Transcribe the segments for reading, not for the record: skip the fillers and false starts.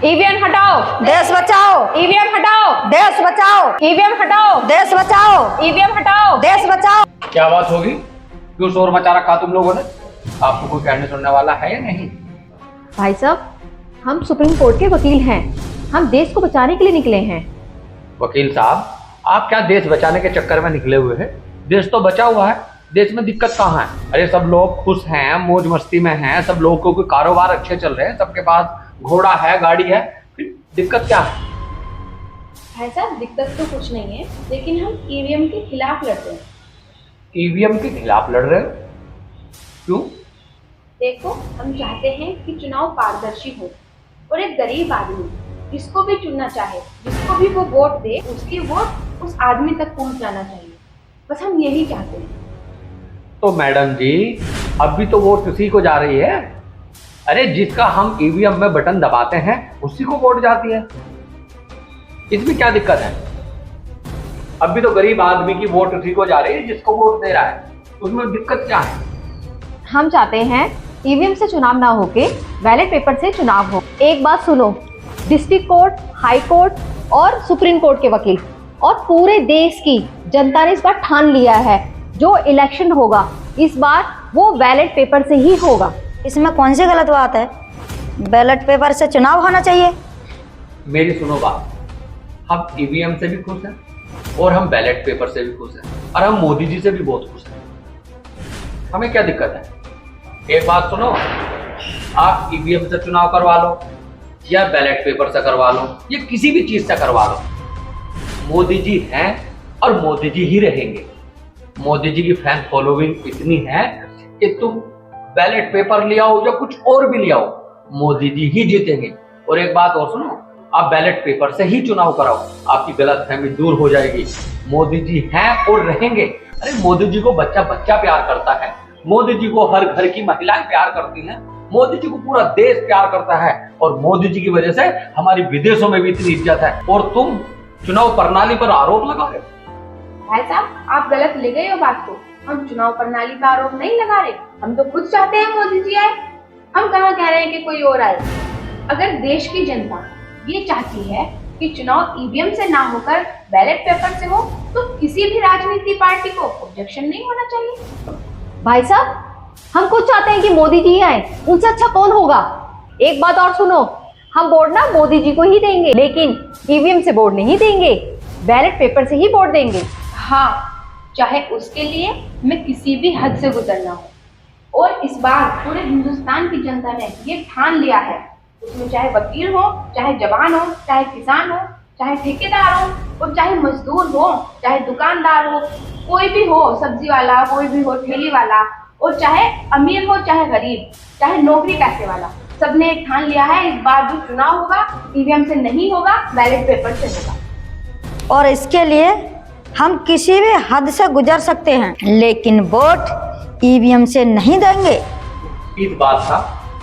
EVM हटाओ, देश बचाओ, ईवीएम हटाओ, देश बचाओ, ईवीएम हटाओ, देश बचाओ, ईवीएम हटाओ, देश बचाओ। क्या बात होगी? क्यों शोर मचा रखा तुम लोगों ने? आपको कोई कहने सुनने वाला है या नहीं? भाई साहब, हम सुप्रीम कोर्ट के वकील हैं। हम देश को बचाने के लिए निकले हैं। वकील साहब, आप क्या देश बचाने के चक्कर में निकले हुए हैं? देश तो बचा हुआ है, देश में दिक्कत कहाँ है? अरे सब लोग खुश हैं, मौज मस्ती में हैं, सब लोगों के कारोबार अच्छे चल रहे हैं, सबके पास घोड़ा है, गाड़ी है, फिर दिक्कत क्या है? भाई साहब, दिक्कत तो कुछ नहीं है, लेकिन हम ईवीएम के खिलाफ लड़ते हैं। ईवीएम के खिलाफ लड़ रहे हो? क्यों? देखो, हम चाहते हैं कि चुनाव पारदर्शी हो और एक गरीब आदमी जिसको भी चुनना चाहे, जिसको भी वो वोट दे, उसकी वोट उस आदमी तक पहुंच जाना चाहिए। बस हम यही चाहते हैं। तो मैडम जी, अब भी तो वोट उसी को जा रही है। अरे जिसका हम ईवीएम में बटन दबाते हैं उसी को वोट जाती है, इसमें क्या दिक्कत है? अब भी तो गरीब आदमी की वोट उसी को जा रही है जिसको वोट दे रहा है, उसमें दिक्कत क्या है? हम चाहते हैं ईवीएम से चुनाव ना होके बैलेट पेपर से चुनाव हो। एक बात सुनो, डिस्ट्रिक्ट कोर्ट, हाई कोर्ट और सुप्रीम कोर्ट के वकील और पूरे देश की जनता ने इस बार ठान लिया है, जो इलेक्शन होगा इस बार वो बैलेट पेपर से ही होगा। इसमें कौन सी गलत बात है? बैलेट पेपर से चुनाव होना चाहिए। मेरी सुनो बात, हम ईवीएम से भी खुश हैं और हम बैलेट पेपर से भी खुश हैं और हम मोदी जी से भी बहुत खुश हैं। हमें क्या दिक्कत है? एक बात सुनो, आप ईवीएम से चुनाव करवा लो या बैलेट पेपर से करवा लो या किसी भी चीज से करवा लो, मोदी जी हैं और मोदी जी ही रहेंगे। मोदी जी की फैन फॉलोइंग इतनी है कि तुम बैलेट पेपर ले आओ या कुछ और भी ले आओ, मोदी जी ही जीतेंगे। और एक बात और सुनो, आप बैलेट पेपर से ही चुनाव कराओ, आपकी गलतफहमी दूर हो जाएगी। मोदी जी हैं और रहेंगे। अरे मोदी जी को बच्चा बच्चा प्यार करता है, मोदी जी को हर घर की महिलाएं प्यार करती हैं, मोदी जी को पूरा देश प्यार करता है और मोदी जी की वजह से हमारी विदेशों में भी इतनी इज्जत है। और तुम चुनाव प्रणाली पर आरोप लगा रहे हो। भाई साहब, आप गलत ले गए हो बात को। हम चुनाव प्रणाली का आरोप नहीं लगा रहे, हम तो खुद चाहते हैं मोदी जी आए। हम कहाँ कह रहे हैं कि कोई और आए। अगर देश की जनता ये चाहती है कि चुनाव ईवीएम से ना होकर बैलेट पेपर से हो, तो किसी भी राजनीतिक पार्टी को ऑब्जेक्शन नहीं होना चाहिए। भाई साहब, हम खुद चाहते हैं कि मोदी जी आए, उनसे अच्छा कौन होगा। एक बात और सुनो, हम वोट ना मोदी जी को ही देंगे, लेकिन ईवीएम से वोट नहीं देंगे, बैलेट पेपर से ही वोट देंगे। हाँ, चाहे उसके लिए हमें किसी भी हद से गुजरना हो। और इस बार पूरे हिंदुस्तान की जनता ने ये ठान लिया है, उसमें चाहे वकील हो, चाहे जवान हो, चाहे किसान हो, चाहे ठेकेदार हो और चाहे मजदूर हो, चाहे दुकानदार हो, कोई भी हो, सब्जी वाला, कोई भी हो, ठेली वाला, और चाहे अमीर हो, चाहे गरीब, चाहे नौकरी पैसे वाला, सबने एक ठान लिया है इस बार जो चुनाव होगा ईवीएम से नहीं होगा, बैलेट पेपर से होगा। और इसके लिए हम किसी भी हद से गुजर सकते हैं, लेकिन वोट ईवीएम से नहीं देंगे। इस बात का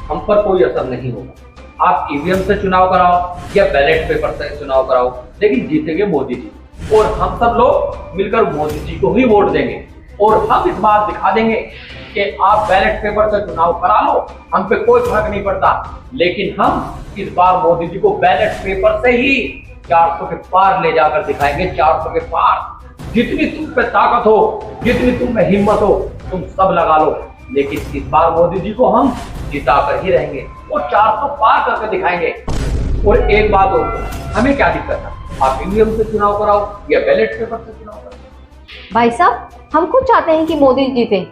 हम पर कोई असर नहीं होगा। आप ईवीएम से चुनाव कराओ या बैलेट पेपर से चुनाव कराओ, लेकिन जीतेंगे मोदी जी और हम सब लोग मिलकर मोदी जी को ही वोट देंगे। और हम इस बात दिखा देंगे कि आप बैलेट पेपर से चुनाव करा लो, हम पे कोई फर्क नहीं पड़ता, लेकिन हम इस बार मोदी जी को बैलेट पेपर से ही 400 के पार ले जाकर दिखाएंगे। 400 के पार। जितनी तुम पे ताकत हो, जितनी तुम में हिम्मत हो, तुम सब लगा लो, लेकिन इस बार मोदी जी को हम जिता कर ही रहेंगे और 400 पार करके दिखाएंगे। और एक बात और, हमें क्या दिक्कत है? आप ईवीएम से चुनाव कराओ या बैलेट पेपर से चुनाव कराओ। भाई साहब, हम खुद चाहते हैं कि मोदी जीते,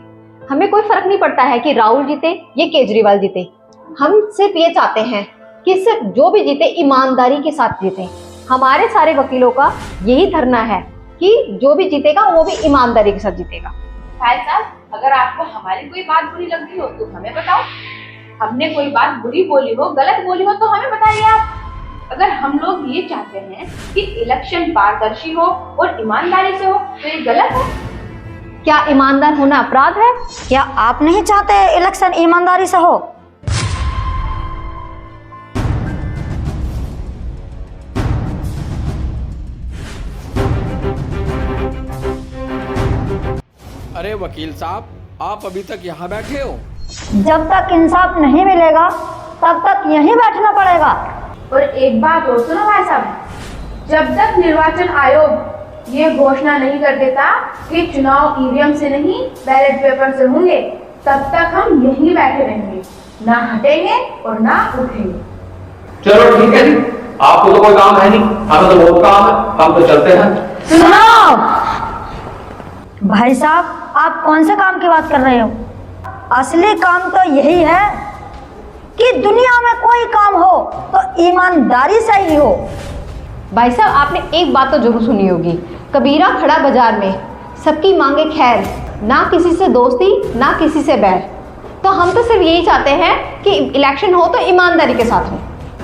हमें कोई फर्क नहीं पड़ता है कि राहुल जीते या केजरीवाल जीते। हम सिर्फ ये चाहते हैं कि सिर्फ जो भी जीते ईमानदारी के साथ जीते। हमारे सारे वकीलों का यही धरना है कि जो भी जीतेगा वो भी ईमानदारी के साथ जीतेगा। भाई साहब, अगर आपको हमारी कोई बात बुरी लग रही हो तो हमें बताओ। हमने कोई बात बुरी बोली हो, गलत बोली हो तो हमें बताइए आप। अगर हम लोग ये चाहते हैं कि इलेक्शन पारदर्शी हो और ईमानदारी से हो, तो ये गलत है। क्या ईमानदार होना अपराध है? क्या आप नहीं चाहते इलेक्शन ईमानदारी से हो? अरे वकील साहब, आप अभी तक यहाँ बैठे हो? जब तक इंसाफ नहीं मिलेगा तब तक यहीं बैठना पड़ेगा। और एक बात और सुनो भाई साहब, जब तक निर्वाचन आयोग ये घोषणा नहीं कर देता कि चुनाव ईवीएम से नहीं बैलेट पेपर से होंगे, तब तक हम यहीं बैठे रहेंगे, ना हटेंगे और ना उठेंगे। चलो ठीक है जी, आपको तो कोई काम है नहीं, हमें तो बहुत काम है, हम तो चलते हैं। सुनो भाई साहब, आप कौन से काम की बात कर रहे हो? असली काम तो यही है कि दुनिया में कोई काम हो तो ईमानदारी से ही हो। भाई साहब, आपने एक बात तो जरूर सुनी होगी, कबीरा खड़ा बाजार में, सबकी मांगे खैर, ना किसी से दोस्ती ना किसी से बैर। तो हम तो सिर्फ यही चाहते हैं कि इलेक्शन हो तो ईमानदारी के साथ हो।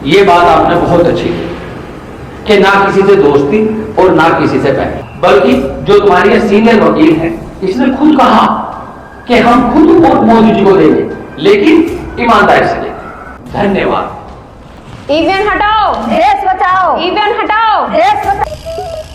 ये बात आपने बहुत अच्छी की कि ना किसी से दोस्ती और ना किसी से बैर, बल्कि जो तुम्हारी ये सीनियर वकील है, इसने खुद कहा कि हम खुद वोट मोदी जी को देंगे, लेकिन ईमानदारी से देंगे। धन्यवाद। ईवीएम हटाओ, देश बचाओ, ईवीएम हटाओ। देश बचाओ।